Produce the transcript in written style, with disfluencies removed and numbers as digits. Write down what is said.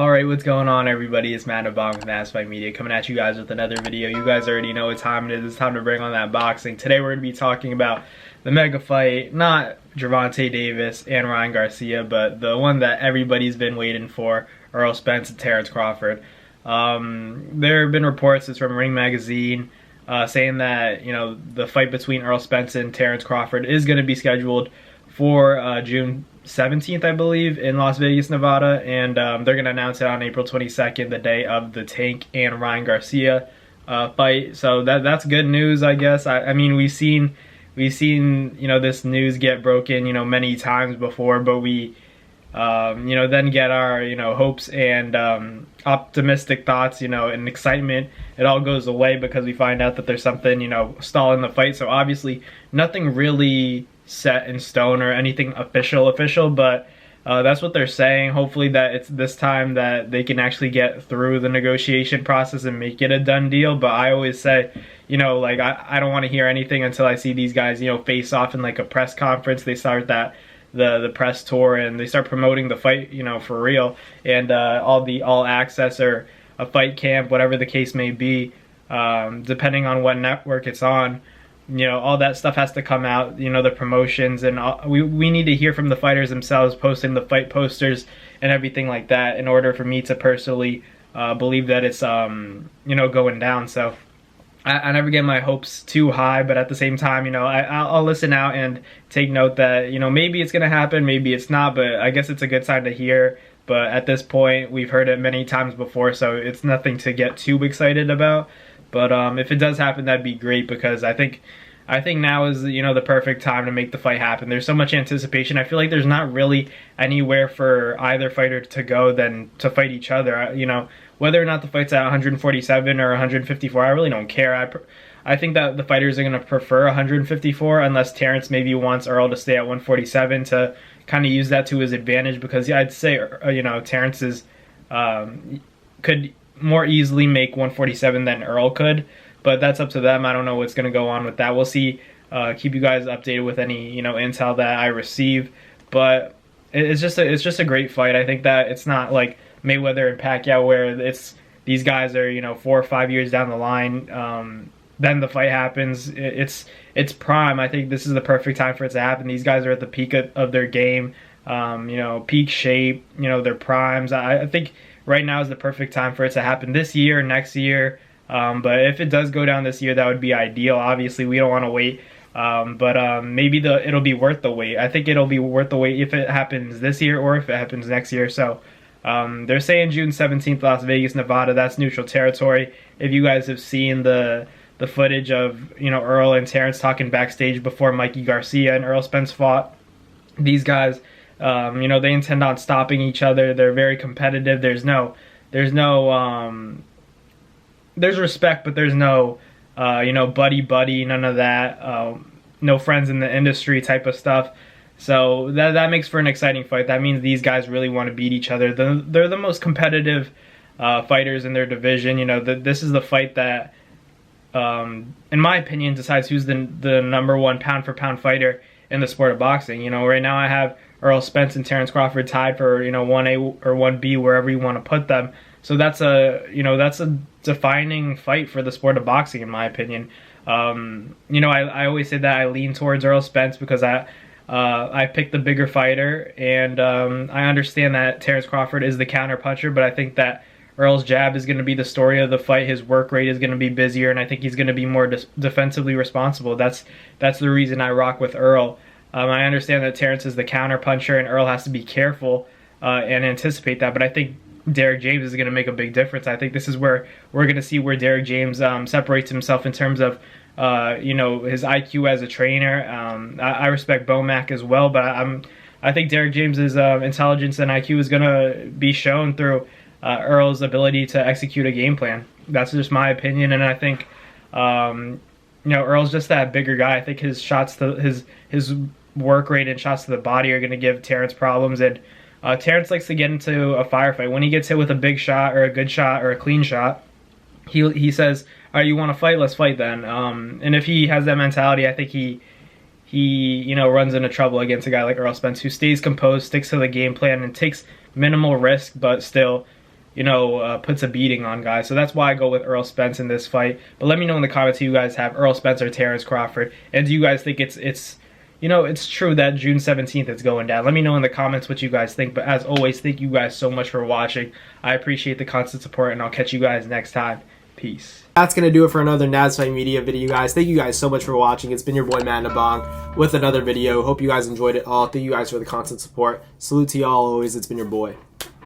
Alright, what's going on everybody? It's Matt Abong with Massive Media coming at you guys with another video. You guys already know what time it is. It's time to bring on that boxing. Today we're going to be talking about the mega fight, not Gervonta Davis and Ryan Garcia, but the one that everybody's been waiting for, Errol Spence and Terence Crawford. There have been reports, it's from Ring Magazine, saying that, you know, the fight between Errol Spence and Terence Crawford is going to be scheduled for June 17th, I believe, in Las Vegas, Nevada, and they're going to announce it on April 22nd, the day of the Tank and Ryan Garcia fight. So that's good news, I guess. I mean, we've seen you know, this news get broken, you know, many times before, but we you know, then get our, you know, hopes and optimistic thoughts, you know, and excitement. It all goes away because we find out that there's something, you know, stalling the fight. So obviously nothing really set in stone or anything official, but that's what they're saying. Hopefully that it's this time that they can actually get through the negotiation process and make it a done deal. But I always say, you know, like I don't want to hear anything until I see these guys, you know, face off in like a press conference. They start that the press tour and they start promoting the fight, you know, for real, and all access or a fight camp, whatever the case may be, depending on what network it's on. You know, all that stuff has to come out, you know, the promotions, and we need to hear from the fighters themselves posting the fight posters and everything like that in order for me to personally believe that it's, you know, going down. So I never get my hopes too high, but at the same time, you know, I'll listen out and take note that, you know, maybe it's going to happen, maybe it's not, but I guess it's a good sign to hear. But at this point, we've heard it many times before, so it's nothing to get too excited about. But if it does happen, that'd be great, because I think now is, you know, the perfect time to make the fight happen. There's so much anticipation. I feel like there's not really anywhere for either fighter to go than to fight each other. You know, whether or not the fight's at 147 or 154, I really don't care. I think that the fighters are going to prefer 154, unless Terence maybe wants Errol to stay at 147 to kind of use that to his advantage, because yeah, I'd say, you know, Terence is could more easily make 147 than Errol could, but that's up to them. I don't know what's going to go on with that. We'll see. Keep you guys updated with any, you know, intel that I receive. But it's just a great fight. I think that it's not like Mayweather and Pacquiao, where it's these guys are, you know, 4 or 5 years down the line. Then the fight happens. It's prime. I think this is the perfect time for it to happen. These guys are at the peak of their game. You know, peak shape. You know, their primes. I think right now is the perfect time for it to happen. This year, next year. But if it does go down this year, that would be ideal. Obviously, we don't want to wait. But maybe it'll be worth the wait. I think it'll be worth the wait if it happens this year or if it happens next year. So they're saying June 17th, Las Vegas, Nevada. That's neutral territory. If you guys have seen the footage of, you know, Errol and Terence talking backstage before Mikey Garcia and Errol Spence fought, these guys, you know, they intend on stopping each other. They're very competitive. There's respect, but there's no, you know, buddy, none of that. No friends in the industry type of stuff. So that makes for an exciting fight. That means these guys really want to beat each other. They're the most competitive fighters in their division. You know, this is the fight that, in my opinion, decides who's the number one pound for pound fighter in the sport of boxing. You know, right now I have Errol Spence and Terence Crawford tied for, you know, 1A or 1B, wherever you want to put them. So that's a defining fight for the sport of boxing, in my opinion. You know, I always say that I lean towards Errol Spence because I picked the bigger fighter, and I understand that Terence Crawford is the counter puncher, but I think that Errol's jab is going to be the story of the fight. His work rate is going to be busier, and I think he's going to be more defensively responsible. That's the reason I rock with Errol. I understand that Terence is the counter puncher, and Errol has to be careful and anticipate that, but I think Derrick James is going to make a big difference. I think this is where we're going to see where Derrick James separates himself in terms of, you know, his IQ as a trainer. I respect Bomac as well, but I think Derrick James's intelligence and IQ is going to be shown through Errol's ability to execute a game plan. That's just my opinion, and I think, you know, Errol's just that bigger guy. I think his shots to his work rate and shots to the body are going to give Terence problems, and Terence likes to get into a firefight. When he gets hit with a big shot or a good shot or a clean shot, he says, all right, you want to fight? Let's fight then. And if he has that mentality, I think he you know, runs into trouble against a guy like Errol Spence, who stays composed, sticks to the game plan, and takes minimal risk, but still, puts a beating on guys. So that's why I go with Errol Spence in this fight. But let me know in the comments who you guys have, Errol Spence or Terence Crawford. And do you guys think it's true that June 17th is going down? Let me know in the comments what you guys think. But as always, thank you guys so much for watching. I appreciate the constant support, and I'll catch you guys next time. Peace. That's going to do it for another NASFight Media video, guys. Thank you guys so much for watching. It's been your boy, Matt Nabong, with another video. Hope you guys enjoyed it all. Thank you guys for the constant support. Salute to y'all always. It's been your boy.